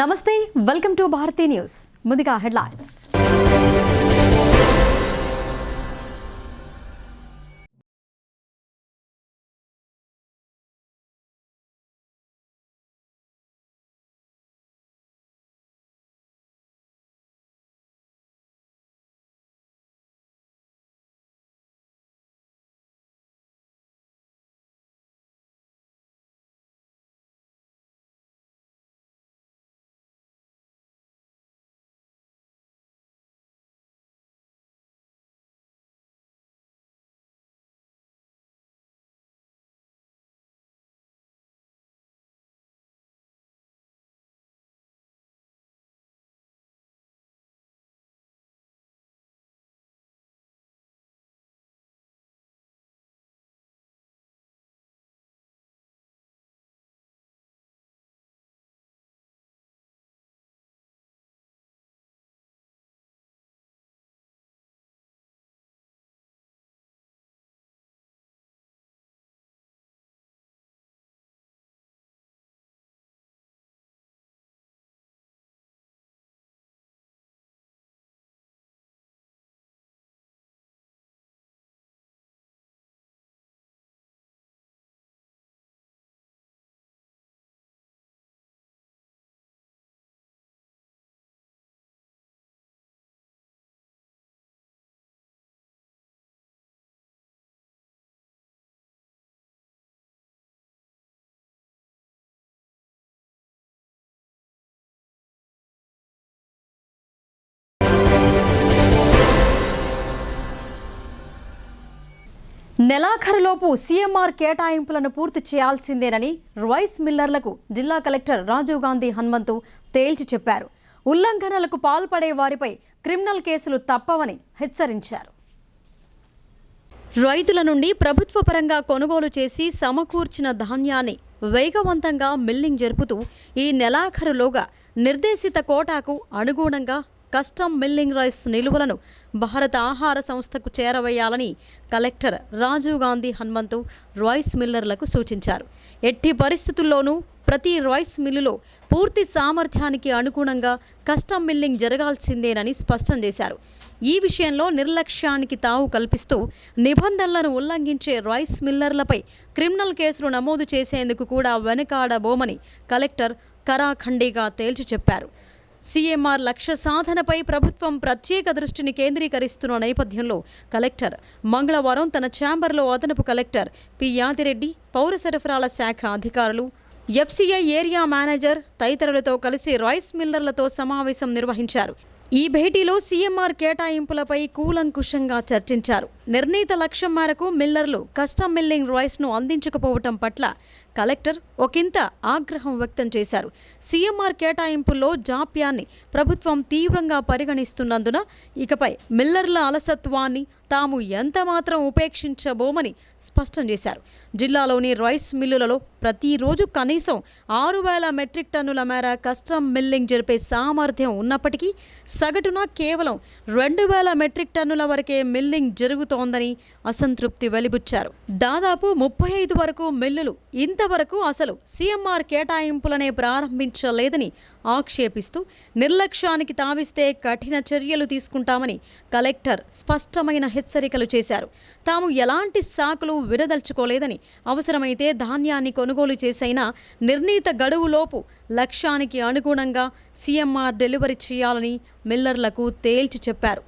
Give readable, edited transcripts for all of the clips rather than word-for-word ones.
నమస్తే welcome to Bharati news ముందుగా headlines నెలాఖరులోపు CMR కేటాయింపులను పూర్తి చేయాల్సిందేనని రైస్ మిల్లర్లకు జిల్లా కలెక్టర్ రాజీవ్ గాంధీ హనుమంతు తేల్చి చెప్పారు. ఉల్లంఘనలకు పాల్పడే వారిపై క్రిమినల్ కేసులు తప్పవని హెచ్చరించారు. రైతుల నుండి ప్రభుత్వ పరంగా కొనుగోలు చేసి సమకూర్చిన ధాన్యాన్ని వేగవంతంగా మిల్లింగ్ జరుపుతూ ఈ నెలాఖరులోగా నిర్దేశిత కోటాకు అనుగుణంగా కస్టమ్ మిల్లింగ్ రైస్ నిలువలను భారత ఆహార సంస్థకు చేరవేయాలని కలెక్టర్ రాజీవ్ గాంధీ హనుమంతు రైస్ మిల్లర్లకు సూచించారు. ఎట్టి పరిస్థితుల్లోనూ ప్రతి రైస్ మిల్లులో పూర్తి సామర్థ్యానికి అనుగుణంగా కస్టమ్ మిల్లింగ్ జరగాల్సిందేనని స్పష్టం చేశారు. ఈ విషయంలో నిర్లక్ష్యానికి తావు కల్పిస్తూ నిబంధనలను ఉల్లంఘించే రైస్ మిల్లర్లపై క్రిమినల్ కేసులు నమోదు చేసేందుకు కూడా వెనుకాడబోమని కలెక్టర్ కరాఖండిగా తేల్చి చెప్పారు. సీఎంఆర్ లక్ష్య సాధనపై ప్రభుత్వం ప్రత్యేక దృష్టిని కేంద్రీకరిస్తున్న నేపథ్యంలో కలెక్టర్ మంగళవారం తన ఛాంబర్లో అదనపు కలెక్టర్ పి యాదిరెడ్డి, పౌర సరఫరాల శాఖ అధికారులు, ఎఫ్సీఐ ఏరియా మేనేజర్ తదితరులతో కలిసి రైస్ మిల్లర్లతో సమావేశం నిర్వహించారు. ఈ భేటీలో సీఎంఆర్ కేటాయింపులపై కూలంకుషంగా చర్చించారు. నిర్ణీత లక్ష్యం మేరకు మిల్లర్లు కస్టమ్ మిల్లింగ్ రైస్ను అందించకపోవటం పట్ల కలెక్టర్ ఒకంత ఆగ్రహం వ్యక్తం చేశారు. సీఎంఆర్ కేటాయింపుల్లో జాప్యాన్ని ప్రభుత్వం తీవ్రంగా పరిగణిస్తున్నందున ఇకపై మిల్లర్ల అలసత్వాన్ని తాము ఎంతమాత్రం ఉపేక్షించబోమని స్పష్టం చేశారు. జిల్లాలోని రైస్ మిల్లులలో ప్రతిరోజు కనీసం 6,000 మెట్రిక్ టన్నుల మేర కస్టమ్ మిల్లింగ్ జరిపే సామర్థ్యం ఉన్నప్పటికీ సగటున కేవలం 2,000 మెట్రిక్ టన్నుల వరకే మిల్లింగ్ జరుగుతోందని అసంతృప్తి వెలిబుచ్చారు. దాదాపు 35 వరకు మిల్లులు ఇంతవరకు అసలు సీఎంఆర్ కేటాయింపులనే ప్రారంభించలేదని ఆక్షేపిస్తూ నిర్లక్ష్యానికి తావిస్తే కఠిన చర్యలు తీసుకుంటామని కలెక్టర్ స్పష్టమైన హెచ్చరికలు చేశారు. తాము ఎలాంటి సాకులు వినదల్చుకోలేదని, అవసరమైతే ధాన్యాన్ని కొనుగోలు చేసైనా నిర్ణీత గడువులోపు లక్ష్యానికి అనుగుణంగా సీఎంఆర్ డెలివరీ చేయాలని మిల్లర్లకు తేల్చి చెప్పారు.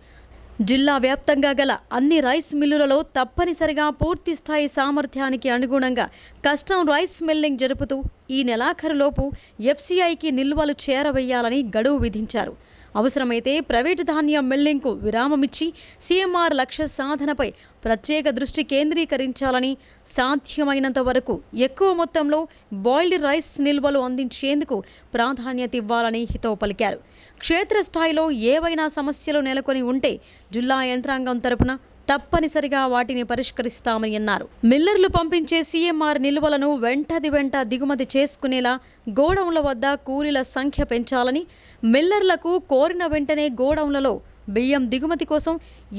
జిల్లా వ్యాప్తంగా గల అన్ని రైస్ మిల్లులలో తప్పనిసరిగా పూర్తిస్థాయి సామర్థ్యానికి అనుగుణంగా కస్టమ్ రైస్ మిల్లింగ్ జరుపుతూ ఈ నెలాఖరులోపు ఎఫ్సీఐకి నిల్వలు చేరవేయాలని గడువు విధించారు. అవసరమైతే ప్రైవేటు ధాన్యం మిల్లింగ్కు విరామమిచ్చి సీఎంఆర్ లక్ష్య సాధనపై ప్రత్యేక దృష్టి కేంద్రీకరించాలని, సాధ్యమైనంత వరకు ఎక్కువ మొత్తంలో బాయిల్డ్ రైస్ నిల్వలు అందించేందుకు ప్రాధాన్యత ఇవ్వాలని హితవు పలికారు. క్షేత్రస్థాయిలో ఏవైనా సమస్యలు నెలకొని ఉంటే జిల్లా యంత్రాంగం తరపున తప్పనిసరిగా వాటిని పరిష్కరిస్తామని అన్నారు. మిల్లర్లు పంపించే సీఎంఆర్ నిల్వలను వెంట దిగుమతి చేసుకునేలా గోడౌన్ల వద్ద కూలీల సంఖ్య పెంచాలని, మిల్లర్లకు కోరిన వెంటనే గోడౌన్లలో బియ్యం దిగుమతి కోసం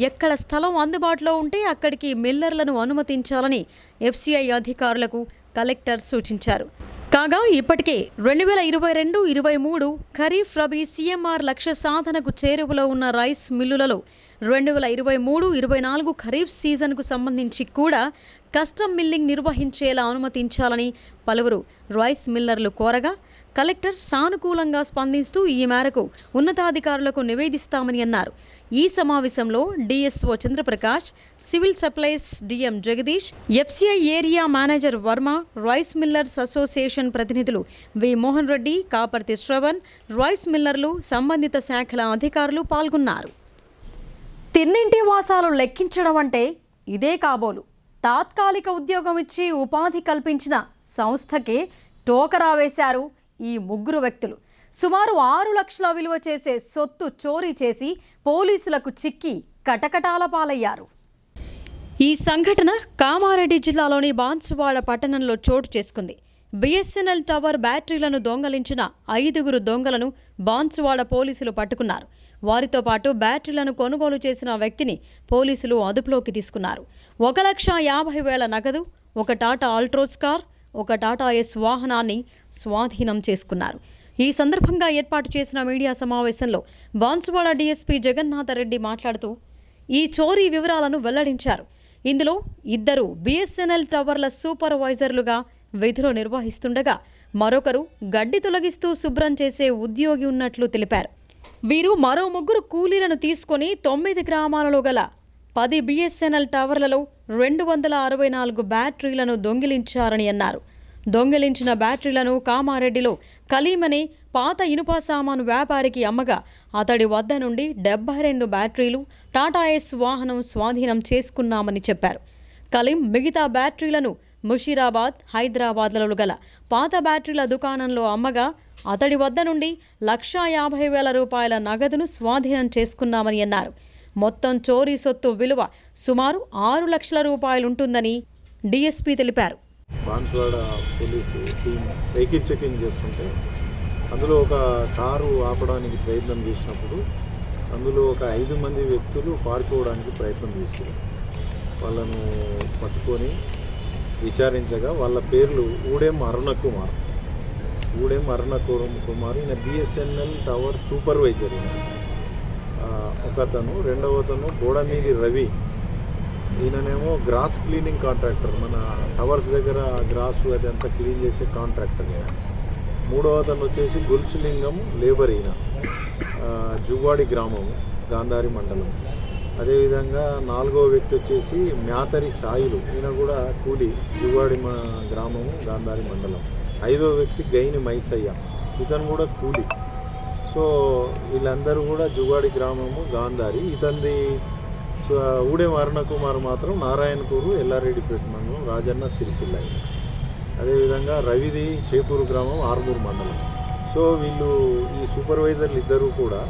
ఎక్కడ స్థలం అందుబాటులో ఉంటే అక్కడికి మిల్లర్లను అనుమతించాలని ఎఫ్సీఐ అధికారులకు కలెక్టర్ సూచించారు. కాగా ఇప్పటికే 2022-23 ఖరీఫ్ రబీ సీఎంఆర్ లక్ష్య సాధనకు చేరువలో ఉన్న రైస్ మిల్లులలో 2023-24 ఖరీఫ్ సీజన్కు సంబంధించి కూడా కస్టమ్ మిల్లింగ్ నిర్వహించేలా అనుమతించాలని పలువురు రైస్ మిల్లర్లు కోరగా కలెక్టర్ సానుకూలంగా స్పందిస్తూ ఈ మేరకు ఉన్నతాధికారులకు నివేదిస్తామని అన్నారు. ఈ సమావేశంలో DSO Chandra Prakash, civil supplies DM Jagadish, FCI area manager Varma, rice millers association ప్రతినిధులు వి మోహన్ రెడ్డి, కాపర్తి శ్రవణ్, రైస్ మిల్లర్లు, సంబంధిత శాఖల అధికారులు పాల్గొన్నారు. తిన్నింటి వాసాలు లెక్కించడం అంటే ఇదే కాబోలు. తాత్కాలిక ఉద్యోగం ఇచ్చి ఉపాధి కల్పించిన సంస్థకే టోకరా వేశారు ఈ ముగ్గురు వ్యక్తులు. సుమారు 6 లక్షల విలువ చేసే సొత్తు చోరీ చేసి పోలీసులకు చిక్కి కటకటాల పాలయ్యారు. ఈ సంఘటన కామారెడ్డి జిల్లాలోని బాన్సువాడ పట్టణంలో చోటు చేసుకుంది. బిఎస్ఎన్ఎల్ టవర్ బ్యాటరీలను దొంగలించిన 5 దొంగలను బాన్సువాడ పోలీసులు పట్టుకున్నారు. వారితో పాటు బ్యాటరీలను కొనుగోలు చేసిన వ్యక్తిని పోలీసులు అదుపులోకి తీసుకున్నారు. 1,50,000 నగదు, ఒక టాటా ఆల్ట్రోస్ కార్, ఒక టాటా ఎస్ వాహనాన్ని స్వాధీనం చేసుకున్నారు. ఈ సందర్భంగా ఏర్పాటు చేసిన మీడియా సమావేశంలో బాన్సువాడ డీఎస్పీ జగన్నాథరెడ్డి మాట్లాడుతూ ఈ చోరీ వివరాలను వెల్లడించారు. ఇందులో 2 బిఎస్ఎన్ఎల్ టవర్ల సూపర్వైజర్లుగా విధులు నిర్వహిస్తుండగా మరొకరు గడ్డి తొలగిస్తూ శుభ్రం చేసే ఉద్యోగి ఉన్నట్లు తెలిపారు. వీరు మరో 3 కూలీలను తీసుకొని 9 గ్రామాలలో గల 10 బిఎస్ఎన్ఎల్ టవర్లలో 264 బ్యాటరీలను దొంగిలించారని అన్నారు. దొంగిలించిన బ్యాటరీలను కామారెడ్డిలో కలీం అనే పాత ఇనుప సామాను వ్యాపారికి అమ్మగా అతడి వద్ద నుండి 72 బ్యాటరీలు, టాటా ఎస్ వాహనం స్వాధీనం చేసుకున్నామని చెప్పారు. కలీం మిగతా బ్యాటరీలను ముషీరాబాద్, హైదరాబాద్లలో గల పాత బ్యాటరీల దుకాణంలో అమ్మగా అతడి వద్ద నుండి 1,50,000 రూపాయల నగదును స్వాధీనం చేసుకున్నామని అన్నారు. మొత్తం చోరీ సొత్తు విలువ సుమారు 6 లక్షల రూపాయలుంటుందని డీఎస్పీ తెలిపారు. Banswada police team vehicle checking చేస్తుంటే అందులో ఒక కారు ఆపడానికి ప్రయత్నం చేసినప్పుడు అందులో ఒక 5 మంది వ్యక్తులు పారిపోవడానికి ప్రయత్నం చేశారు. వాళ్ళను పట్టుకొని విచారించగా వాళ్ళ పేర్లు ఊడెం అరుణ కుమార్, ఈయన బిఎస్ఎన్ఎల్ టవర్ సూపర్వైజర్. ఒకతను, రెండవతను బోడమీది రవి, ఈయననేమో గ్రాస్ క్లీనింగ్ కాంట్రాక్టర్, మన టవర్స్ దగ్గర గ్రాస్ అదంతా క్లీన్ చేసే కాంట్రాక్టర్. మూడవతను వచ్చేసి గుల్సులింగం లేబర్, ఈయన జువ్వాడి గ్రామము, గాంధారి మండలం. అదేవిధంగా 4వ వ్యక్తి వచ్చేసి మ్యాతరి సాయిలు, ఈయన కూడా కూలి, జువ్వాడి గ్రామము, గాంధారి మండలం. 5వ వ్యక్తి గైని మైసయ్య, ఇతను కూడా కూలి. సో వీళ్ళందరూ కూడా జువ్వాడి గ్రామము, గాంధారి. ఇతనిది ఊడెం అరుణ కుమార్ మాత్రం నారాయణపూరు, ఎల్లారెడ్డిపేట మండలం, రాజన్న సిరిసిల్ల. అదేవిధంగా రవిది చేపూరు గ్రామం, ఆర్మూరు మండలం. సో వీళ్ళు ఈ సూపర్వైజర్లు ఇద్దరు కూడా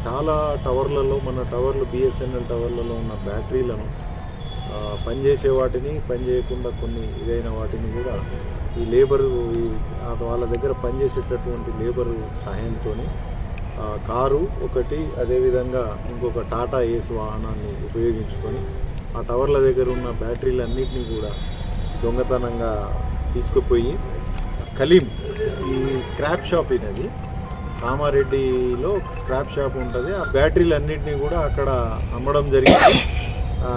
చాలా టవర్లలో, మన టవర్లు బిఎస్ఎన్ఎల్ టవర్లలో ఉన్న బ్యాటరీలను పనిచేసే వాటిని, పనిచేయకుండా కొన్ని ఇదైన వాటిని కూడా ఈ లేబరు, వాళ్ళ దగ్గర పనిచేసేటటువంటి లేబరు సహాయంతో కారు ఒకటి, అదేవిధంగా ఇంకొక టాటా ఏస్ వాహనాన్ని ఉపయోగించుకొని ఆ టవర్ల దగ్గర ఉన్న బ్యాటరీలన్నింటినీ కూడా దొంగతనంగా తీసుకుపోయి కలీం, ఈ స్క్రాప్ షాప్ అనేది కామారెడ్డిలో స్క్రాప్ షాప్ ఉంటుంది, ఆ బ్యాటరీలన్నింటినీ కూడా అక్కడ అమ్మడం జరిగింది.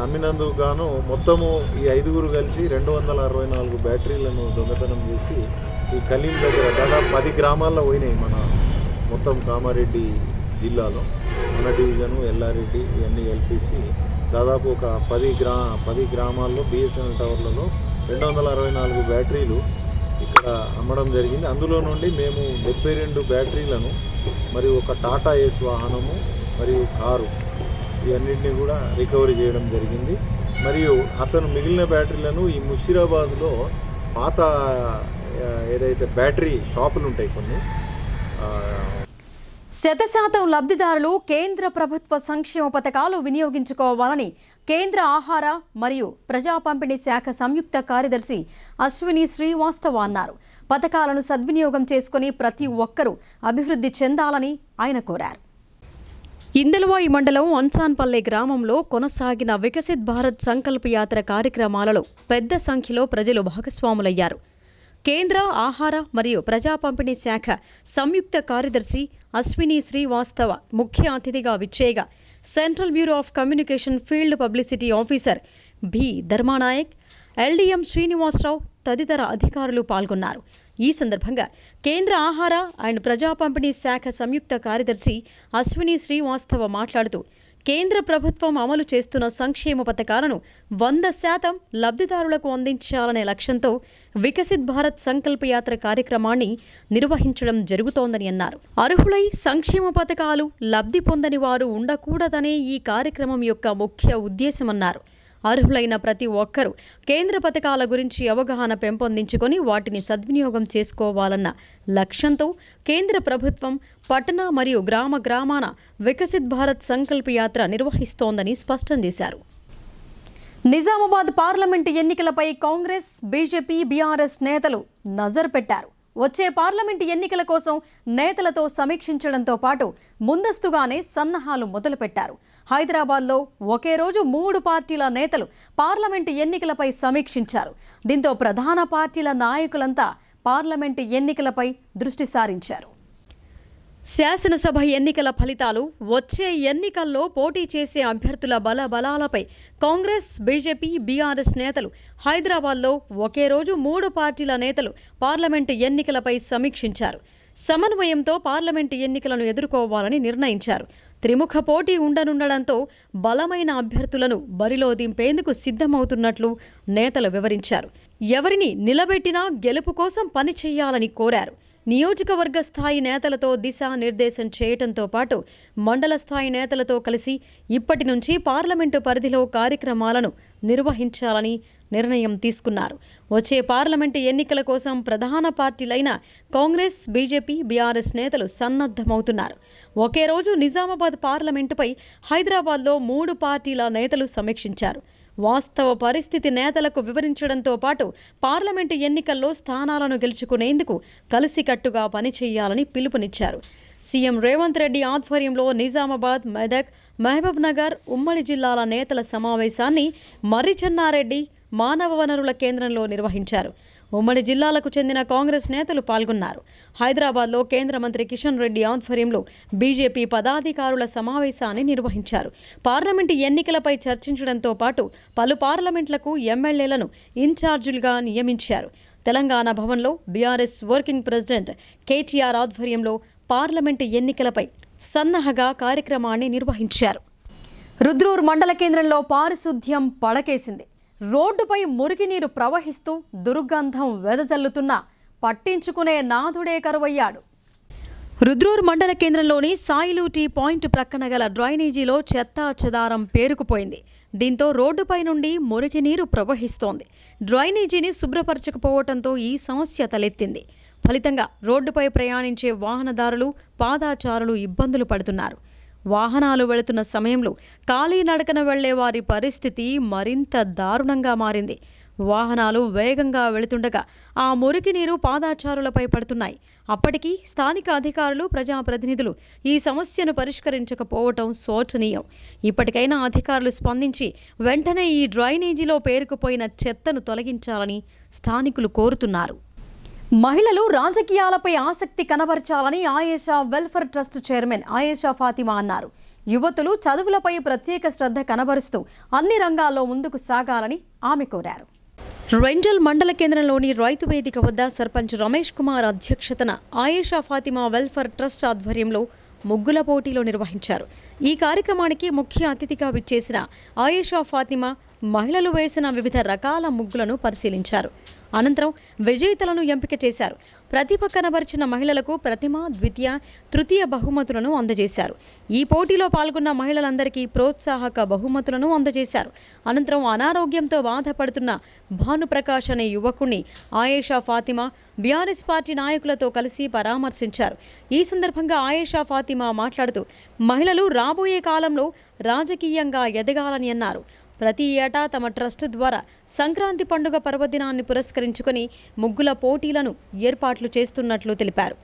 అమ్మినందుకు గాను మొత్తము ఈ 5 కలిసి 264 బ్యాటరీలను దొంగతనం చేసి ఈ కలీం దగ్గర దాదాపు 10 గ్రామాల్లో పోయినాయి. మన మొత్తం కామారెడ్డి జిల్లాలో మన డివిజను, ఎల్లారెడ్డి, ఇవన్నీ ఎల్పిసి దాదాపు ఒక 10 గ్రామాల్లో బిఎస్ఎన్ఎల్ టవర్లలో 264 బ్యాటరీలు ఇక్కడ అమ్మడం జరిగింది. అందులో నుండి మేము 72 బ్యాటరీలను, మరియు ఒక టాటా ఏస్ వాహనము, మరియు కారు, ఇవన్నింటినీ కూడా రికవరీ చేయడం జరిగింది. మరియు అతను మిగిలిన బ్యాటరీలను ఈ ముషీరాబాద్లో పాత ఏదైతే బ్యాటరీ షాపులు ఉంటాయి కొన్ని, 100% లబ్ధిదారులు కేంద్ర ప్రభుత్వ సంక్షేమ పథకాలు వినియోగించుకోవాలని కేంద్ర ఆహార మరియు ప్రజా పంపిణీ శాఖ సంయుక్త కార్యదర్శి అశ్విని శ్రీవాస్తవ అన్నారు. పథకాలను సద్వినియోగం చేసుకుని ప్రతి ఒక్కరూ అభివృద్ధి చెందాలని ఆయన కోరారు. ఇందలవాయి మండలం అన్సాన్పల్లె గ్రామంలో కొనసాగిన వికసిత్ భారత్ సంకల్ప యాత్ర కార్యక్రమాలలో పెద్ద సంఖ్యలో ప్రజలు భాగస్వాములయ్యారు. కేంద్ర ఆహార మరియు ప్రజా పంపిణీ శాఖ సంయుక్త కార్యదర్శి అశ్విని శ్రీవాస్తవ ముఖ్య అతిథిగా విచ్చేయగా central bureau of communication field publicity officer B Dharmanayak, LDM Srinivasa Rao తదితర అధికారులు పాల్గొన్నారు. ఈ సందర్భంగా కేంద్ర ఆహార అండ్ ప్రజా పంపిణీ శాఖ సంయుక్త కార్యదర్శి అశ్విని శ్రీవాస్తవ మాట్లాడుతూ కేంద్ర ప్రభుత్వం అమలు చేస్తున్న సంక్షేమ పథకాలను 100% లబ్ధిదారులకు అందించాలనే లక్ష్యంతో వికసిత్ భారత్ సంకల్ప యాత్ర కార్యక్రమాన్ని నిర్వహించడం జరుగుతోందని అన్నారు. అర్హులై సంక్షేమ పథకాలు లబ్ధి పొందని వారు ఉండకూడదనే ఈ కార్యక్రమం యొక్క ముఖ్య ఉద్దేశమన్నారు. అర్హులైన ప్రతి ఒక్కరూ కేంద్ర పథకాల గురించి అవగాహన పెంపొందించుకొని వాటిని సద్వినియోగం చేసుకోవాలన్న లక్ష్యంతో కేంద్ర ప్రభుత్వం పట్టణ మరియు గ్రామాన వికసిత్ భారత్ సంకల్ప యాత్ర నిర్వహిస్తోందని స్పష్టం చేశారు. నిజామాబాద్ పార్లమెంటు ఎన్నికలపై కాంగ్రెస్, బీజేపీ, బీఆర్ఎస్ నేతలు నజర్ పెట్టారు. వచ్చే పార్లమెంటు ఎన్నికల కోసం నేతలతో సమీక్షించడంతో పాటు ముందస్తుగానే సన్నాహాలు మొదలుపెట్టారు. హైదరాబాద్లో ఒకే రోజు 3 పార్టీల నేతలు పార్లమెంటు ఎన్నికలపై సమీక్షించారు. దీంతో ప్రధాన పార్టీల నాయకులంతా పార్లమెంటు ఎన్నికలపై దృష్టి సారించారు. శాసనసభ ఎన్నికల ఫలితాలు, వచ్చే ఎన్నికల్లో పోటీ చేసే అభ్యర్థుల బలాలపై కాంగ్రెస్, బీజేపీ, బీఆర్ఎస్ నేతలు హైదరాబాద్లో ఒకే రోజు 3 పార్టీల నేతలు పార్లమెంటు ఎన్నికలపై సమీక్షించారు. సమన్వయంతో పార్లమెంటు ఎన్నికలను ఎదుర్కోవాలని నిర్ణయించారు. త్రిముఖ పోటీ ఉండనుండడంతో బలమైన అభ్యర్థులను బరిలో దింపేందుకు సిద్ధమవుతున్నట్లు నేతలు వివరించారు. ఎవరిని నిలబెట్టినా గెలుపు కోసం పని చేయాలని కోరారు. నియోజకవర్గ స్థాయి నేతలతో దిశానిర్దేశం చేయడంతో పాటు మండల స్థాయి నేతలతో కలిసి ఇప్పటి నుంచి పార్లమెంటు పరిధిలో కార్యక్రమాలను నిర్వహించాలని నిర్ణయం తీసుకున్నారు. వచ్చే పార్లమెంటు ఎన్నికల కోసం ప్రధాన పార్టీలైన కాంగ్రెస్, బీజేపీ, బీఆర్ఎస్ నేతలు సన్నద్ధమవుతున్నారు. ఒకే రోజు నిజామాబాద్ పార్లమెంటుపై హైదరాబాద్లో 3 పార్టీల నేతలు సమీక్షించారు. వాస్తవ పరిస్థితి నేతలకు వివరించడంతో పాటు పార్లమెంటు ఎన్నికల్లో స్థానాలను గెలుచుకునేందుకు కలిసికట్టుగా పనిచేయాలని పిలుపునిచ్చారు. సీఎం రేవంత్ రెడ్డి ఆధ్వర్యంలో నిజామాబాద్, మెదక్, మహబూబ్ నగర్ ఉమ్మడి జిల్లాల నేతల సమావేశాన్ని మర్రి చెన్నారెడ్డి మానవ వనరుల కేంద్రంలో నిర్వహించారు. ఉమ్మడి జిల్లాలకు చెందిన కాంగ్రెస్ నేతలు పాల్గొన్నారు. హైదరాబాద్లో కేంద్ర మంత్రి కిషన్ రెడ్డి ఆధ్వర్యంలో బీజేపీ పదాధికారుల సమావేశాన్ని నిర్వహించారు. పార్లమెంటు ఎన్నికలపై చర్చించడంతో పాటు పలు పార్లమెంట్లకు ఎమ్మెల్యేలను ఇన్ఛార్జీలుగా నియమించారు. తెలంగాణ భవన్లో బీఆర్ఎస్ వర్కింగ్ ప్రెసిడెంట్ కేటీఆర్ ఆధ్వర్యంలో పార్లమెంటు ఎన్నికలపై సన్నాహగా కార్యక్రమాన్ని నిర్వహించారు. రుద్రూర్ మండల కేంద్రంలో పారిశుద్ధ్యం పడకేసింది. రోడ్డుపై మురికినీరు ప్రవహిస్తూ దుర్గంధం వెదజల్లుతున్నా పట్టించుకునే నాథుడే కరువయ్యాడు. రుద్రూర్ మండల కేంద్రంలోని సాయిలు టీ పాయింట్ ప్రక్కన గల డ్రైనేజీలో చెత్తా చెదారం పేరుకుపోయింది. దీంతో రోడ్డుపై నుండి మురికినీరు ప్రవహిస్తోంది. డ్రైనేజీని శుభ్రపరచకపోవడంతో ఈ సమస్య తలెత్తింది. ఫలితంగా రోడ్డుపై ప్రయాణించే వాహనదారులు, పాదాచారులు ఇబ్బందులు పడుతున్నారు. వాహనాలు వెళుతున్న సమయంలో కాలినడకన వెళ్లే వారి పరిస్థితి మరింత దారుణంగా మారింది. వాహనాలు వేగంగా వెళుతుండగా ఆ మురికి నీరు పాదాచారులపై పడుతున్నాయి. అప్పటికీ స్థానిక అధికారులు, ప్రజాప్రతినిధులు ఈ సమస్యను పరిష్కరించకపోవటం శోచనీయం. ఇప్పటికైనా అధికారులు స్పందించి వెంటనే ఈ డ్రైనేజీలో పేరుకుపోయిన చెత్తను తొలగించాలని స్థానికులు కోరుతున్నారు. మహిళలు రాజకీయాలపై ఆసక్తి కనబరచాలని Ayesha welfare trust chairman Ayesha Fatima అన్నారు. యువతులు చదువులపై ప్రత్యేక శ్రద్ధ కనబరుస్తూ అన్ని రంగాల్లో ముందుకు సాగాలని ఆమె కోరారు. రెంజల్ మండల కేంద్రంలోని రైతు వేదిక వద్ద సర్పంచ్ రమేష్ కుమార్ అధ్యక్షతన ఆయేషా ఫాతిమా వెల్ఫేర్ ట్రస్ట్ ఆధ్వర్యంలో ముగ్గుల పోటీలు నిర్వహించారు. ఈ కార్యక్రమానికి ముఖ్య అతిథిగా విచ్చేసిన ఆయేషా ఫాతిమా మహిళలు వేసిన వివిధ రకాల ముగ్గులను పరిశీలించారు. అనంతరం విజేతలను ఎంపిక చేశారు. ప్రతిభ కనబరిచిన మహిళలకు ప్రథమ, ద్వితీయ, తృతీయ బహుమతులను అందజేశారు. ఈ పోటీలో పాల్గొన్న మహిళలందరికీ ప్రోత్సాహక బహుమతులను అందజేశారు. అనంతరం అనారోగ్యంతో బాధపడుతున్న భానుప్రకాష్ అనే యువకుణ్ణి ఆయేషా ఫాతిమా బీఆర్ఎస్ పార్టీ నాయకులతో కలిసి పరామర్శించారు. ఈ సందర్భంగా ఆయేషా ఫాతిమా మాట్లాడుతూ మహిళలు రాబోయే కాలంలో రాజకీయంగా ఎదగాలని అన్నారు. ప్రతి ఏటా తమ ట్రస్ట్ ద్వారా సంక్రాంతి పండుగ పర్వదినాన్ని పురస్కరించుకొని ముగ్గుల పోటీలను ఏర్పాట్లు చేస్తున్నట్లు తెలిపారు.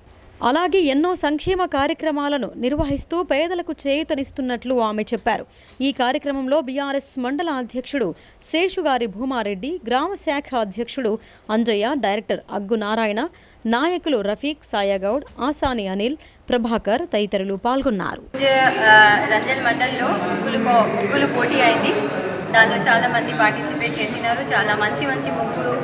అలాగే ఎన్నో సంక్షేమ కార్యక్రమాలను నిర్వహిస్తూ పేదలకు చేయూతనిస్తున్నట్లు ఆమె చెప్పారు. ఈ కార్యక్రమంలో బీఆర్ఎస్ మండల అధ్యక్షుడు శేషుగారి భూమారెడ్డి, గ్రామ శాఖ అధ్యక్షుడు అంజయ్య, డైరెక్టర్ అగ్గు నారాయణ, నాయకులు రఫీక్, సాయాగౌడ్, ఆసాని అనిల్, ప్రభాకర్ తదితరులు పాల్గొన్నారు. రంజల్ మండల్లో ముగ్గులు పోటీ అయింది. దానిలో చాలామంది పార్టిసిపేట్ చేసినారు. చాలా మంచి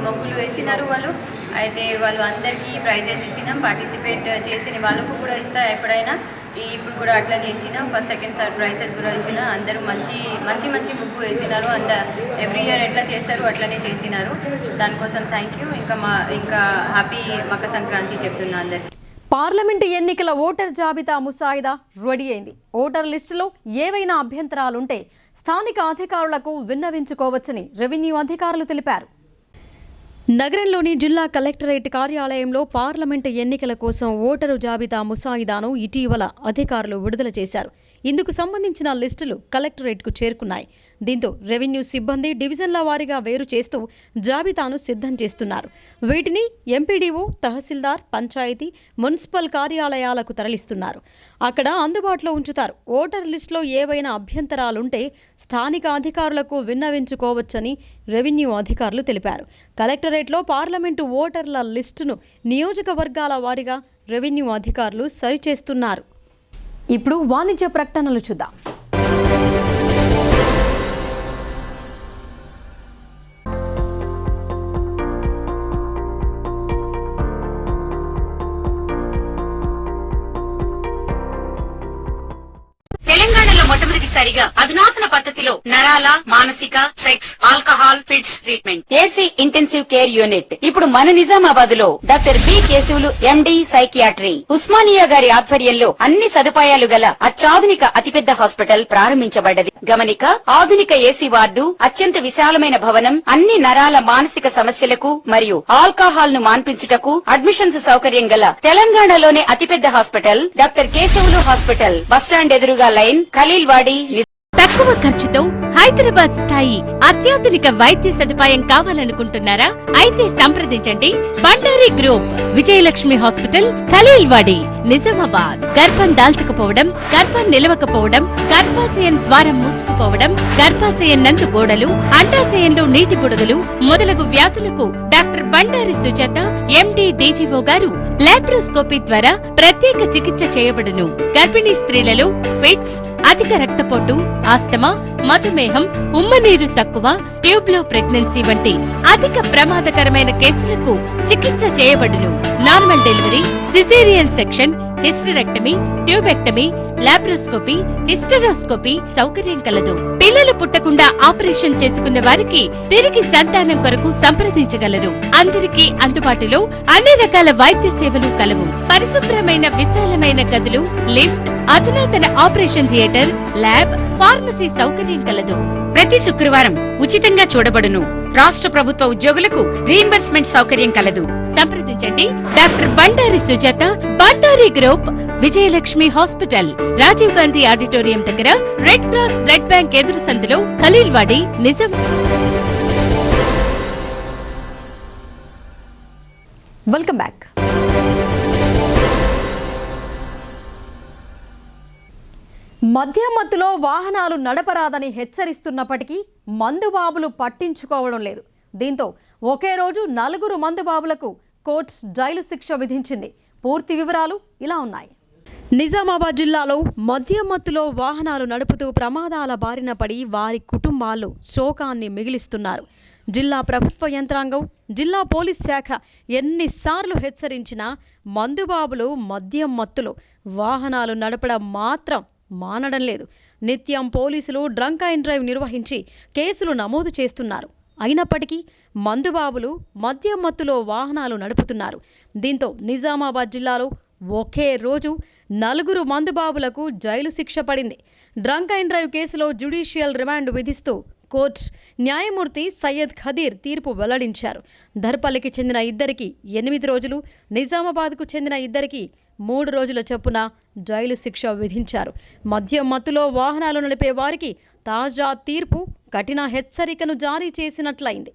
ముగ్గులు వేసినారు వాళ్ళు. అయితే వాళ్ళు అందరికీ ప్రైజెస్ ఇచ్చినాం. పార్టిసిపేట్ చేసిన వాళ్ళకు కూడా ఇస్తా ఎప్పుడైనా. ఇప్పుడు కూడా అట్లనే ఇచ్చినాం. ఫస్ట్, సెకండ్, థర్డ్ ప్రైజెస్ కూడా ఇచ్చిన. అందరూ మంచి ముగ్గు వేసినారు. ఎవ్రీ ఇయర్ ఎట్లా చేస్తారు అట్లనే చేసినారు. దానికోసం థ్యాంక్ యూ. ఇంకా హ్యాపీ మకర సంక్రాంతి చెప్తున్నా అందరికీ. పార్లమెంటు ఎన్నికల ఓటర్ జాబితా ముసాయిదా రెడీ అయింది. ఓటర్ లిస్టులో ఏవైనా అభ్యంతరాలుంటే స్థానిక అధికారులకు విన్నవించుకోవచ్చని రెవెన్యూ అధికారులు తెలిపారు. నగరంలోని జిల్లా కలెక్టరేట్ కార్యాలయంలో పార్లమెంటు ఎన్నికల కోసం ఓటరు జాబితా ముసాయిదాను ఇటీవల అధికారులు విడుదల చేశారు. ఇందుకు సంబంధించిన లిస్టులు కలెక్టరేట్కు చేరుకున్నాయి. దీంతో రెవెన్యూ సిబ్బంది డివిజన్ల వారీగా వేరు చేస్తూ జాబితాను సిద్ధం చేస్తున్నారు. వీటిని ఎంపీడీఓ, తహసీల్దార్, పంచాయతీ, మున్సిపల్ కార్యాలయాలకు తరలిస్తున్నారు. అక్కడ అందుబాటులో ఉంచుతారు. ఓటర్ లిస్టులో ఏవైనా అభ్యంతరాలుంటే స్థానిక అధికారులకు విన్నవించుకోవచ్చని రెవెన్యూ అధికారులు తెలిపారు. కలెక్టరేట్లో పార్లమెంటు ఓటర్ల లిస్టును నియోజకవర్గాల వారీగా రెవెన్యూ అధికారులు సరిచేస్తున్నారు. ఇప్పుడు వాణిజ్య ప్రకటనలు చూద్దాం. తెలంగాణలో మొట్టమొదటిసారిగా అధునాతన పద్ధతిలో నరాల, మానసిక, sex, alcohol, fits treatment, AC intensive care unit ఇప్పుడు మన నిజామాబాద్ లో doctor B Keshavulu MD psychiatry, Osmania గారి ఆధ్వర్యంలో అన్ని సదుపాయాలు గల అత్యాధునిక అతిపెద్ద హాస్పిటల్ ప్రారంభించబడ్డది. గమనిక, ఆధునిక ఏసీ వార్డు, అత్యంత విశాలమైన భవనం, అన్ని నరాల మానసిక సమస్యలకు మరియు ఆల్కహాల్ ను మాన్పించుటకు అడ్మిషన్స్ సౌకర్యం గల తెలంగాణలోనే అతిపెద్ద hospital doctor Keshavulu hospital, bus stand ఎదురుగా లైన్, ఖలీల్వాడి. తక్కువ ఖర్చుతో హైదరాబాద్ స్థాయి అత్యాధునిక వైద్య సదుపాయం కావాలనుకుంటున్నారా? అయితే సంప్రదించండి బండారి గ్రూప్, విజయలక్ష్మి హాస్పిటల్, ఖలీల్వాడి, నిజామాబాద్. గర్భం దాల్చకపోవడం, గర్భం నిలవకపోవడం, గర్భాశయం ద్వారం మూసుకుపోవడం, గర్భాశయం నందు గోడలు, అండాశయంలో నీటి బుడగలు మొదలగు వ్యాధులకు డాక్టర్ బండారి సుజాత ఎండి డీజీఓ గారు లాప్రోస్కోపీ ద్వారా ప్రత్యేక చికిత్స చేయబడును. గర్భిణీ స్త్రీలలో ఫిట్స్, అధిక రక్తపోటు, ఆస్తమా, మధుమేహం, ఉమ్మనీరు తక్కువ, ట్యూబ్లో ప్రెగ్నెన్సీ వంటి అధిక ప్రమాదకరమైన కేసులకు చికిత్స చేయబడును. Normal delivery, caesarean section, hysterectomy, tubectomy, laparoscopy, hysteroscopy సౌకర్యం కలదు. పిల్లలు పుట్టకుండా ఆపరేషన్ చేసుకున్న వారికి తిరిగి సంతానం కొరకు సంప్రదించగలరు. అందరికీ అందుబాటులో అన్ని రకాల వైద్య సేవలు కలవు. పరిశుభ్రమైన విశాలమైన గదులు, లిఫ్ట్, అధునాతన ఆపరేషన్ థియేటర్, ల్యాబ్, ఫార్మసీ సౌకర్యం కలదు. ప్రతి శుక్రవారం ఉచితంగా చూడబడును. రాష్ట్ర ప్రభుత్వ ఉద్యోగులకు రీయింబర్స్మెంట్ సౌకర్యం కలదు. సంప్రదించండి doctor Bandari Sujatha, Bandari group, Vijayalakshmi hospital, Rajiv Gandhi auditorium దగ్గర, రెడ్ క్రాస్ బ్లడ్ బ్యాంక్ ఎదురు సందులో, ఖలీల్వాడి, నిజాం. Welcome back. మద్యం మత్తులో వాహనాలు నడపరాదని హెచ్చరిస్తున్నప్పటికీ మందుబాబులు పట్టించుకోవడం లేదు. దీంతో ఒకే రోజు 4 మందుబాబులకు కోర్టు జైలు శిక్ష విధించింది. పూర్తి వివరాలు ఇలా ఉన్నాయి. నిజామాబాద్ జిల్లాలో మద్యం మత్తులో వాహనాలు నడుపుతూ ప్రమాదాల బారిన పడి వారి కుటుంబాలు శోకాన్ని మిగిలిస్తున్నారు. జిల్లా ప్రభుత్వ యంత్రాంగం, జిల్లా పోలీస్ శాఖ ఎన్నిసార్లు హెచ్చరించినా మందుబాబులు మద్యం మత్తులో వాహనాలు నడపడం మాత్రం మానడం లేదు. నిత్యం పోలీసులు డ్రంక్ అండ్ డ్రైవ్ నిర్వహించి కేసులు నమోదు చేస్తున్నారు. అయినప్పటికీ మందుబాబులు మద్యం మత్తులో వాహనాలు నడుపుతున్నారు. దీంతో నిజామాబాద్ జిల్లాలో ఒకే రోజు 4 మందుబాబులకు జైలు శిక్ష పడింది. డ్రంక్ అండ్ డ్రైవ్ కేసులో జ్యుడిషియల్ రిమాండ్ విధిస్తూ కోర్టు న్యాయమూర్తి సయ్యద్ ఖదీర్ తీర్పు వెల్లడించారు. ధర్పల్లికి చెందిన 2కి 8 రోజులు, నిజామాబాద్కు చెందిన 2కి 3 రోజుల చొప్పున జైలు శిక్ష విధించారు. మద్యం మత్తులో వాహనాలు నడిపే వారికి తాజా తీర్పు కఠిన హెచ్చరికను జారీ చేసినట్లయింది.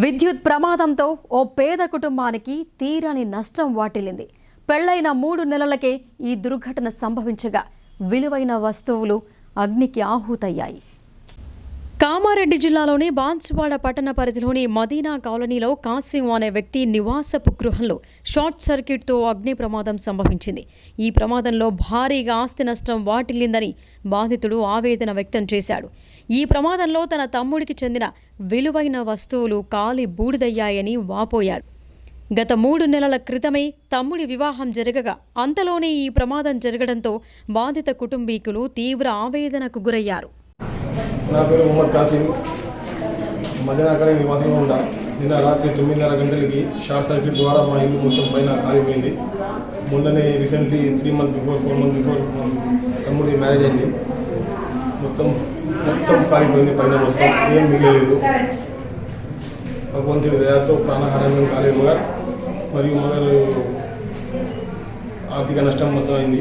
విద్యుత్ ప్రమాదంతో ఓ పేద కుటుంబానికి తీరని నష్టం వాటిల్లింది. పెళ్లైన 3 నెలలకే ఈ దుర్ఘటన సంభవించగా విలువైన వస్తువులు అగ్నికి ఆహుతయ్యాయి. కామారెడ్డి జిల్లాలోని బాన్సువాడ పట్టణ పరిధిలోని మదీనా కాలనీలో కాసిం అనే వ్యక్తి నివాసపు గృహంలో షార్ట్ సర్క్యూట్తో అగ్ని ప్రమాదం సంభవించింది. ఈ ప్రమాదంలో భారీగా ఆస్తి నష్టం వాటిల్లిందని బాధితుడు ఆవేదన వ్యక్తం చేశాడు. ఈ ప్రమాదంలో తన తమ్ముడికి చెందిన విలువైన వస్తువులు కాలి బూడిదయ్యాయని వాపోయాడు. గత 3 నెలల క్రితమే తమ్ముడి వివాహం జరగగా అంతలోనే ఈ ప్రమాదం జరగడంతో బాధిత కుటుంబీకులు తీవ్ర ఆవేదనకు గురయ్యారు. నా పేరు మొహమ్మద్ కాసిం, మదీనా కాలనీ నివాసంలో ఉంటా. నిన్న రాత్రి 9:30 గంటలకి షార్ట్ సర్క్యూట్ ద్వారా మా ఇల్లు మొత్తం పైన కాలిపోయింది. మొన్ననే recently 3 months before 4 months before తమ్ముడి మ్యారేజ్ అయింది. మొత్తం కాలిపోయింది, పైన మొత్తం ఏం మిగలేదు. భగవంతుడి దయతో ప్రాణహారం కాలేదు మరియు మొదలు ఆర్థిక నష్టం మొత్తం అయింది.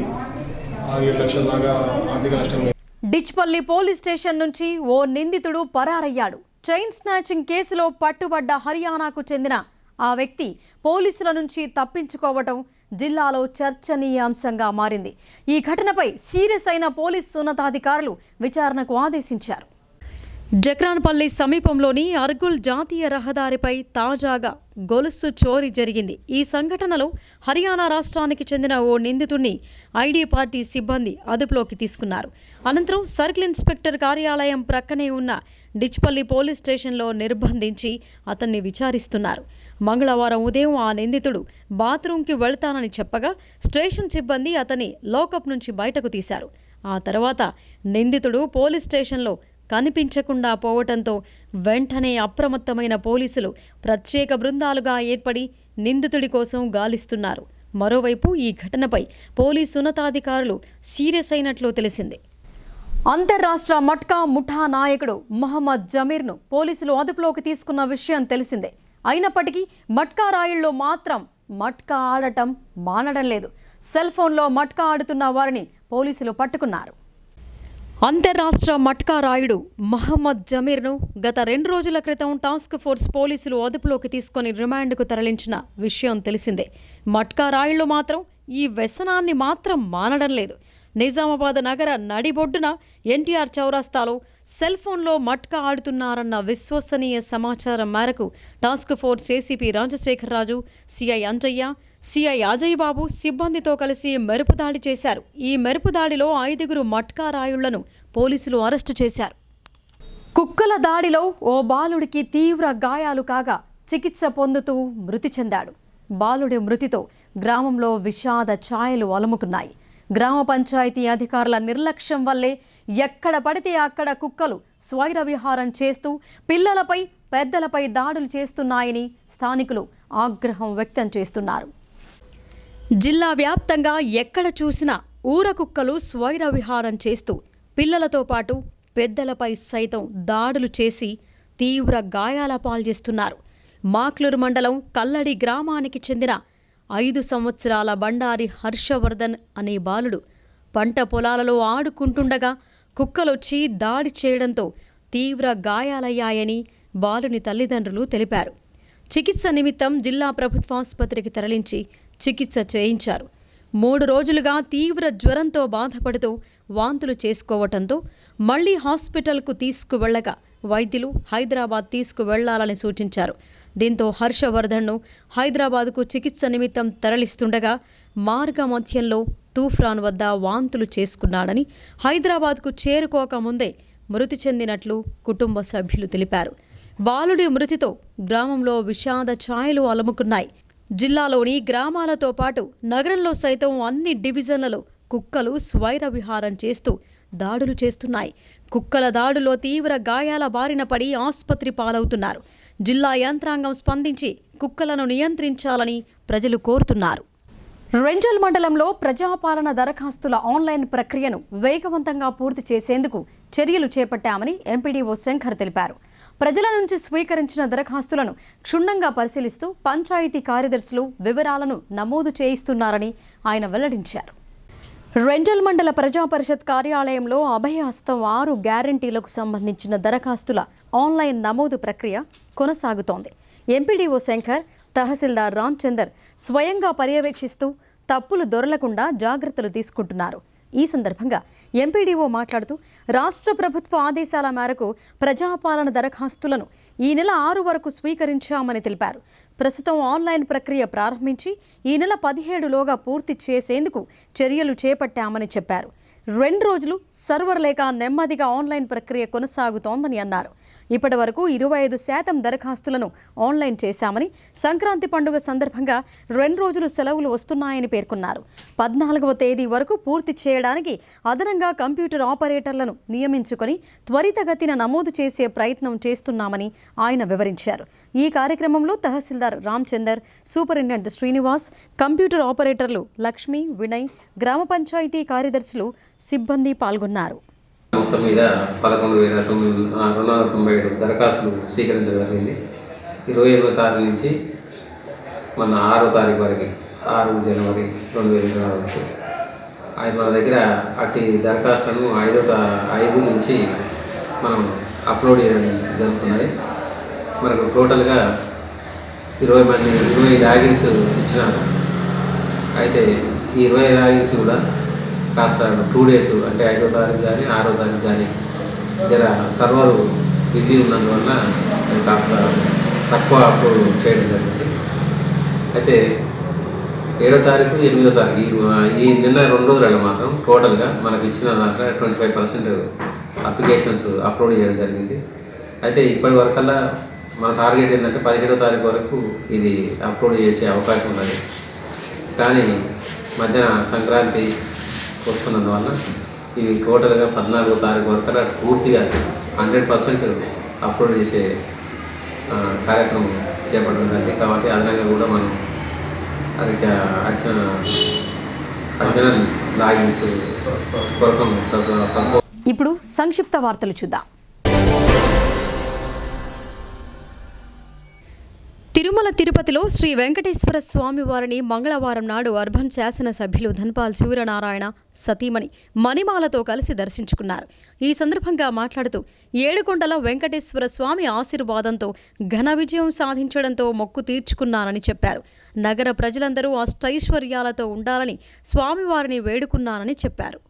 6-7 లక్షల దాకా ఆర్థిక నష్టం. డిచ్పల్లి పోలీస్ స్టేషన్ నుంచి ఓ నిందితుడు పరారయ్యాడు. చైన్ స్నాచింగ్ కేసులో పట్టుబడ్డ హర్యానాకు చెందిన ఆ వ్యక్తి పోలీసుల నుంచి తప్పించుకోవటం జిల్లాలో చర్చనీయాంశంగా మారింది. ఈ ఘటనపై సీరియస్ అయిన పోలీసు ఉన్నతాధికారులు విచారణకు ఆదేశించారు. జక్రాన్పల్లి సమీపంలోని అర్గుల్ జాతీయ రహదారిపై తాజాగా గొలుసు చోరీ జరిగింది. ఈ సంఘటనలో హర్యానా రాష్ట్రానికి చెందిన ఓ నిందితుడిని ఐడి పార్టీ సిబ్బంది అదుపులోకి తీసుకున్నారు. అనంతరం సర్కిల్ ఇన్స్పెక్టర్ కార్యాలయం ప్రక్కనే ఉన్న డిచ్పల్లి పోలీస్ స్టేషన్లో నిర్బంధించి అతన్ని విచారిస్తున్నారు. మంగళవారం ఉదయం ఆ నిందితుడు బాత్రూంకి వెళ్తానని చెప్పగా స్టేషన్ సిబ్బంది అతన్ని లాకప్ నుంచి బయటకు తీశారు. ఆ తర్వాత నిందితుడు పోలీస్ స్టేషన్లో కనిపించకుండా పోవటంతో వెంటనే అప్రమత్తమైన పోలీసులు ప్రత్యేక బృందాలుగా ఏర్పడి నిందితుడి కోసం గాలిస్తున్నారు. మరోవైపు ఈ ఘటనపై పోలీసు ఉన్నతాధికారులు సీరియస్ అయినట్లు తెలిసింది. అంతర్రాష్ట్ర మట్కా ముఠా నాయకుడు మొహమ్మద్ జమీర్ను పోలీసులు అదుపులోకి తీసుకున్న విషయం తెలిసిందే. అయినప్పటికీ మట్కా రాయిల్లో మాత్రం మట్కా ఆడటం మానడం లేదు. సెల్ ఫోన్లో మట్కా ఆడుతున్న వారిని పోలీసులు పట్టుకున్నారు. అంతర్రాష్ట్ర మట్కా రాయుడు మహమ్మద్ జమీర్ను గత 2 రోజుల క్రితం టాస్క్ ఫోర్స్ పోలీసులు అదుపులోకి తీసుకొని రిమాండ్కు తరలించిన విషయం తెలిసిందే. మట్కా రాయుళ్లు మాత్రం ఈ వ్యసనాన్ని మాత్రం మానడం లేదు. నిజామాబాద్ నగర నడిబొడ్డున ఎన్టీఆర్ చౌరస్తాలో సెల్ ఫోన్లో మట్కా ఆడుతున్నారన్న విశ్వసనీయ సమాచారం మేరకు టాస్క్ ఫోర్స్ ఏసీపీ రాజశేఖర్ రాజు, సిఐ అంజయ్య, సిఐ అజయ్ బాబు సిబ్బందితో కలిసి మెరుపు దాడి చేశారు. ఈ మెరుపు దాడిలో 5 మట్కా రాయుళ్లను పోలీసులు అరెస్టు చేశారు. కుక్కల దాడిలో ఓ బాలుడికి తీవ్ర గాయాలు కాగా చికిత్స పొందుతూ మృతి చెందాడు. బాలుడి మృతితో గ్రామంలో విషాద ఛాయలు అలుముకున్నాయి. గ్రామ పంచాయతీ అధికారుల నిర్లక్ష్యం వల్లే ఎక్కడ పడితే అక్కడ కుక్కలు స్వైర విహారం చేస్తూ పిల్లలపై పెద్దలపై దాడులు చేస్తున్నాయని స్థానికులు ఆగ్రహం వ్యక్తం చేస్తున్నారు. జిల్లా వ్యాప్తంగా ఎక్కడ చూసినా ఊర కుక్కలు స్వైర విహారం చేస్తూ పిల్లలతో పాటు పెద్దలపై సైతం దాడులు చేసి తీవ్ర గాయాల పాల్చేస్తున్నారు. మాక్లూరు మండలం కల్లడి గ్రామానికి చెందిన 5 సంవత్సరాల బండారి హర్షవర్ధన్ అనే బాలుడు పంట పొలాలలో ఆడుకుంటుండగా కుక్కలొచ్చి దాడి చేయడంతో తీవ్ర గాయాలయ్యాయని బాలుని తల్లిదండ్రులు తెలిపారు. చికిత్స నిమిత్తం జిల్లా ప్రభుత్వాసుపత్రికి తరలించి చికిత్స చేయించారు. 3 రోజులుగా తీవ్ర జ్వరంతో బాధపడుతూ వాంతులు చేసుకోవటంతో మళ్లీ హాస్పిటల్కు తీసుకువెళ్లగా వైద్యులు హైదరాబాద్ తీసుకువెళ్లాలని సూచించారు. దీంతో హర్షవర్ధన్ను హైదరాబాద్కు చికిత్స నిమిత్తం తరలిస్తుండగా మార్గ మధ్యంలో తూఫ్రాన్ వద్ద వాంతులు చేసుకున్నాడని, హైదరాబాద్కు చేరుకోకముందే మృతి చెందినట్లు కుటుంబ సభ్యులు తెలిపారు. బాలుడి మృతితో గ్రామంలో విషాద ఛాయలు అలుముకున్నాయి. జిల్లాలోని గ్రామాలతో పాటు నగరంలో సైతం అన్ని డివిజన్లలో కుక్కలు స్వైర విహారం చేస్తూ దాడులు చేస్తున్నాయి. కుక్కల దాడులో తీవ్ర గాయాల బారిన పడి ఆసుపత్రి పాలవుతున్నారు. జిల్లా యంత్రాంగం స్పందించి కుక్కలను నియంత్రించాలని ప్రజలు కోరుతున్నారు. రెంజల్ మండలంలో ప్రజాపాలన దరఖాస్తుల ఆన్లైన్ ప్రక్రియను వేగవంతంగా పూర్తి చేసేందుకు చర్యలు చేపట్టామని ఎంపీడీఓ శంకర్ తెలిపారు. ప్రజల నుంచి స్వీకరించిన దరఖాస్తులను క్షుణ్ణంగా పరిశీలిస్తూ పంచాయతీ కార్యదర్శులు వివరాలను నమోదు చేయిస్తున్నారని ఆయన వెల్లడించారు. రెంజల్ మండల ప్రజాపరిషత్ కార్యాలయంలో అభయహస్తం 6 గ్యారంటీలకు సంబంధించిన దరఖాస్తుల ఆన్లైన్ నమోదు ప్రక్రియ కొనసాగుతోంది. ఎంపీడీఓ శంకర్, తహసీల్దార్ రామ్చందర్ స్వయంగా పర్యవేక్షిస్తూ తప్పులు దొరలకుండా జాగ్రత్తలు తీసుకుంటున్నారు. ఈ సందర్భంగా ఎంపీడీఓ మాట్లాడుతూ రాష్ట్ర ప్రభుత్వ ఆదేశాల మేరకు ప్రజాపాలన దరఖాస్తులను ఈ నెల 6 వరకు స్వీకరించామని తెలిపారు. ప్రస్తుతం ఆన్లైన్ ప్రక్రియ ప్రారంభించి ఈ నెల 17లోగా పూర్తి చేసేందుకు చర్యలు చేపట్టామని చెప్పారు. 2 రోజులు సర్వర్ లేక నెమ్మదిగా ఆన్లైన్ ప్రక్రియ కొనసాగుతోందని అన్నారు. ఇప్పటి వరకు 25% దరఖాస్తులను ఆన్లైన్ చేశామని, సంక్రాంతి పండుగ సందర్భంగా 2 రోజులు సెలవులు వస్తున్నాయని పేర్కొన్నారు. 14వ తేదీ వరకు పూర్తి చేయడానికి అదనంగా కంప్యూటర్ ఆపరేటర్లను నియమించుకొని త్వరితగతిన నమోదు చేసే ప్రయత్నం చేస్తున్నామని ఆయన వివరించారు. ఈ కార్యక్రమంలో తహసీల్దార్ రామచందర్, సూపరింటెండెంట్ శ్రీనివాస్, కంప్యూటర్ ఆపరేటర్లు లక్ష్మి, వినయ్, గ్రామ పంచాయతీ కార్యదర్శులు, సిబ్బంది పాల్గొన్నారు. మొత్తం మీద 11,297 దరఖాస్తులు స్వీకరించడం జరిగింది. 28వ తారీఖు నుంచి మన 6వ తారీఖు వరకు 6 జనవరి 2024 వరకు మన దగ్గర అట్టి దరఖాస్తులను 5 నుంచి మనం అప్లోడ్ చేయడం జరుగుతున్నది. మనకు టోటల్గా 20 లాగిన్స్ ఇచ్చినారు. అయితే ఈ 20 లాగిన్స్ కూడా కాస్త 2 డేస్ అంటే 5వ తారీఖు కానీ 6వ తారీఖు కానీ జర సర్వర్ బిజీ ఉన్నందువల్ల కాస్త తక్కువ అప్లోడ్ చేయడం జరిగింది. అయితే 7వ తారీఖు 8వ తారీఖు ఈ నిన్న 2 రోజులలో మాత్రం టోటల్గా మనకు ఇచ్చిన దాంట్లో 25% అప్లికేషన్స్ అప్లోడ్ చేయడం జరిగింది. అయితే ఇప్పటి వరకల్లా మన టార్గెట్ ఏంటంటే 17వ తారీఖు వరకు ఇది అప్లోడ్ చేసే అవకాశం ఉన్నది. కానీ మధ్యాహ్న సంక్రాంతి వస్తున్నందువల్ల ఇవి టోటల్గా 14వ తారీఖు వరకు పూర్తిగా 100% అప్లోడ్ చేసే కార్యక్రమం చేపట్టడం జరిగింది. కాబట్టి అదనంగా కూడా మనం అది అడిషనల్ లాగిన్స్ కొరకు. ఇప్పుడు సంక్షిప్త వార్తలు చూద్దాం. తిరుమల తిరుపతిలో శ్రీ వెంకటేశ్వర స్వామి వారిని మంగళవారం నాడు అర్బన్ శాసనసభ్యులు ధన్పాల్ సూర్యనారాయణ సతీమణి మణిమాలతో కలిసి దర్శించుకున్నారు. ఈ సందర్భంగా మాట్లాడుతూ ఏడుకొండల వెంకటేశ్వర స్వామి ఆశీర్వాదంతో ఘన విజయం సాధించడంతో మొక్కు తీర్చుకున్నానని చెప్పారు. నగర ప్రజలందరూ అష్టైశ్వర్యాలతో ఉండాలని స్వామివారిని వేడుకున్నానని చెప్పారు.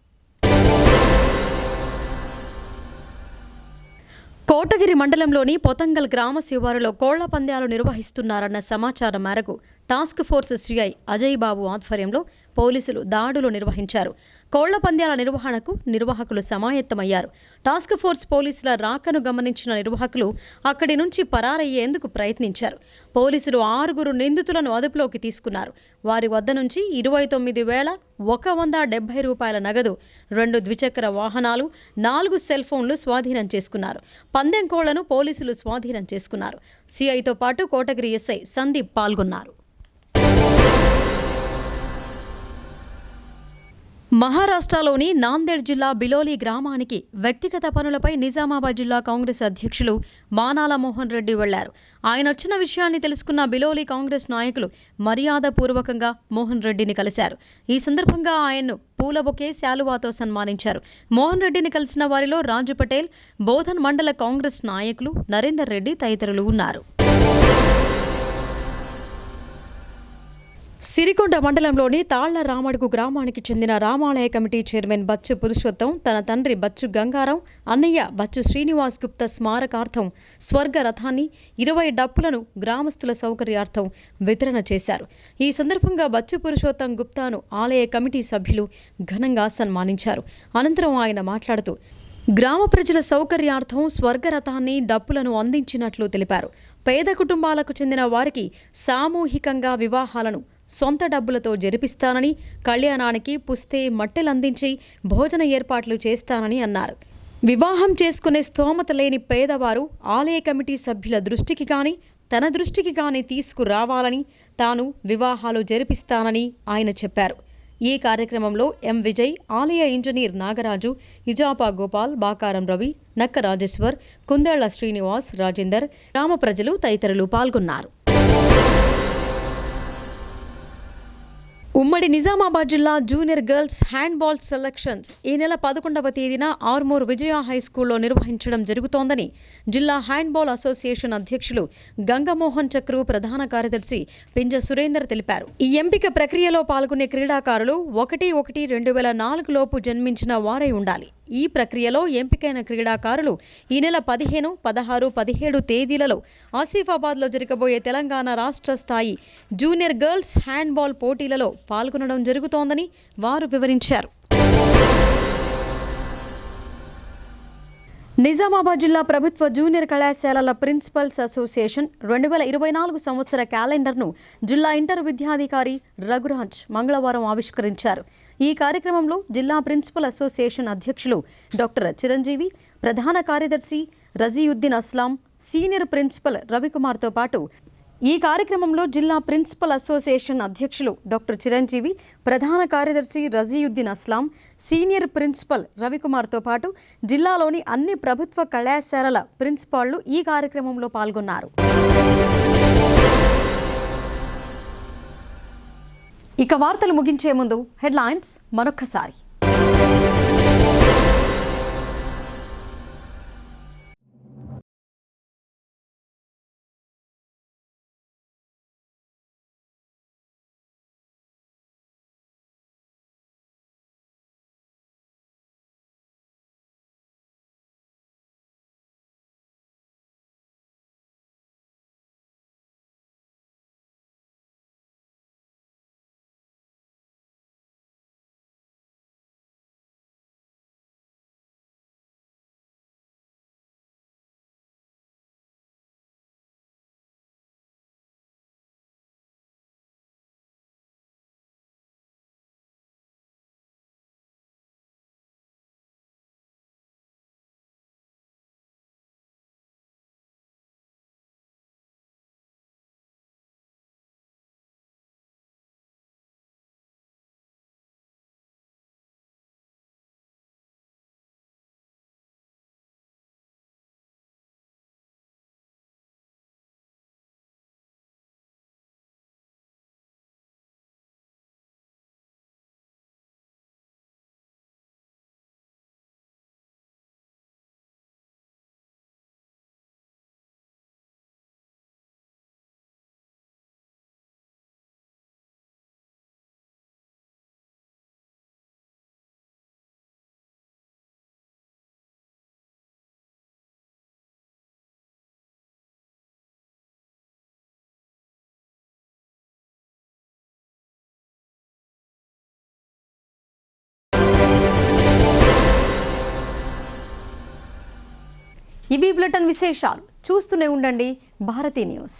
కోటగిరి మండలంలోని పొతంగల్ గ్రామ శివారులో కోళ్ల పందాలు నిర్వహిస్తున్నారన్న సమాచారం మేరకు టాస్క్ ఫోర్స్ సిఐ అజయ్ బాబు ఆధ్వర్యంలో పోలీసులు దాడులు నిర్వహించారు. కోళ్ల పందాల నిర్వహణకు నిర్వాహకులు సమాయత్తమయ్యారు. టాస్క్ ఫోర్స్ పోలీసుల రాకను గమనించిన నిర్వాహకులు అక్కడి నుంచి పరారయ్యేందుకు ప్రయత్నించారు. పోలీసులు 6 నిందితులను అదుపులోకి తీసుకున్నారు. వారి వద్ద నుంచి 29,170 రూపాయల నగదు, 2 ద్విచక్ర వాహనాలు, 4 సెల్ ఫోన్లు స్వాధీనం చేసుకున్నారు. పందెం కోళ్లను పోలీసులు స్వాధీనం చేసుకున్నారు. సిఐతో పాటు కోటగిరి ఎస్ఐ సందీప్ పాల్గొన్నారు. మహారాష్ట్రలోని నాందేడ్ జిల్లా బిలోలి గ్రామానికి వ్యక్తిగత పనులపై నిజామాబాద్ జిల్లా కాంగ్రెస్ అధ్యక్షులు మానాల మోహన్ రెడ్డి వెళ్లారు. ఆయన వచ్చిన విషయాన్ని తెలుసుకున్న బిలోలి కాంగ్రెస్ నాయకులు మర్యాదపూర్వకంగా మోహన్ రెడ్డిని కలిశారు. ఈ సందర్భంగా ఆయన్ను పూల బొకే, శాలువాతో సన్మానించారు. మోహన్ రెడ్డిని కలిసిన వారిలో రాజు పటేల్, బోధన్ మండల కాంగ్రెస్ నాయకులు నరేందర్ రెడ్డి తదితరులు ఉన్నారు. సిరికొండ మండలంలోని తాళ్ల రామడుగు గ్రామానికి చెందిన రామాలయ కమిటీ చైర్మన్ బచ్చు పురుషోత్తం తన తండ్రి బచ్చు గంగారాం, అన్నయ్య బచ్చు శ్రీనివాస్ గుప్తా స్మారకార్థం స్వర్గ రథాన్ని, 20 డప్పులను గ్రామస్తుల సౌకర్యార్థం వితరణ చేశారు. ఈ సందర్భంగా బచ్చు పురుషోత్తం గుప్తాను ఆలయ కమిటీ సభ్యులు ఘనంగా సన్మానించారు. అనంతరం ఆయన మాట్లాడుతూ గ్రామ ప్రజల సౌకర్యార్థం స్వర్గరథాన్ని, డప్పులను అందించినట్లు తెలిపారు. పేద కుటుంబాలకు చెందిన వారికి సామూహికంగా వివాహాలను సొంత డబ్బులతో జరిపిస్తానని, కళ్యాణానికి పుస్తే మట్టెలందించి భోజన ఏర్పాట్లు చేస్తానని అన్నారు. వివాహం చేసుకునే స్తోమత లేని పేదవారు ఆలయ కమిటీ సభ్యుల దృష్టికి కానీ తన దృష్టికి కానీ తీసుకురావాలని, తాను వివాహాలు జరిపిస్తానని ఆయన చెప్పారు. ఈ కార్యక్రమంలో ఎం విజయ్, ఆలయ ఇంజనీర్ నాగరాజు, ఇజాపా గోపాల్, బాకారం రవి, నక్క రాజేశ్వర్, కుందేళ్ల శ్రీనివాస్, రాజేందర్, గ్రామ ప్రజలు తదితరులు పాల్గొన్నారు. ఉమ్మడి నిజామాబాద్ జిల్లా జూనియర్ గర్ల్స్ హ్యాండ్బాల్ సెలక్షన్స్ ఈ నెల 11వ తేదీన ఆర్మూర్ విజయ హై స్కూల్లో నిర్వహించడం జరుగుతోందని జిల్లా హ్యాండ్బాల్ అసోసియేషన్ అధ్యక్షులు గంగమోహన్ చక్రు ప్రధాన కార్యదర్శి పింజ సురేందర్ తెలిపారు. ఈ ఎంపిక ప్రక్రియలో పాల్గొనే క్రీడాకారులు 1/1/2004 లోపు జన్మించిన వారై ఉండాలి. ఈ ప్రక్రియలో ఎంపికైన క్రీడాకారులు ఈ నెల 15, 16, 17 తేదీలలో ఆసిఫాబాద్లో జరగబోయే తెలంగాణ రాష్ట్ర స్థాయి జూనియర్ గర్ల్స్ హ్యాండ్బాల్ పోటీలలో పాల్గొనడం జరుగుతోందని వారు వివరించారు. నిజామాబాద్ జిల్లా ప్రభుత్వ జూనియర్ కళాశాలల ప్రిన్సిపల్స్ అసోసియేషన్ 2024 సంవత్సర క్యాలెండర్ను జిల్లా ఇంటర్ విద్యాధికారి రఘురాజ్ మంగళవారం ఆవిష్కరించారు. ఈ కార్యక్రమంలో జిల్లా ప్రిన్సిపల్ అసోసియేషన్ అధ్యక్షులు డాక్టర్ చిరంజీవి, ప్రధాన కార్యదర్శి రజీయుద్దీన్ అస్లాం, సీనియర్ ప్రిన్సిపల్ రవికుమార్తో పాటు ఈ కార్యక్రమంలో జిల్లా ప్రిన్సిపల్ అసోసియేషన్ అధ్యక్షులు డాక్టర్ చిరంజీవి, ప్రధాన కార్యదర్శి రజీయుద్దీన్ అస్లాం, సీనియర్ ప్రిన్సిపల్ రవికుమార్తో పాటు జిల్లాలోని అన్ని ప్రభుత్వ కళాశాలల ప్రిన్సిపాళ్లు ఈ కార్యక్రమంలో పాల్గొన్నారు. ఇక వార్తలు ముగించే ముందు హెడ్లైన్స్ మరొక్కసారి. ఇవి బులెటిన్ విశేషాలు. చూస్తూనే ఉండండి భారతీ న్యూస్.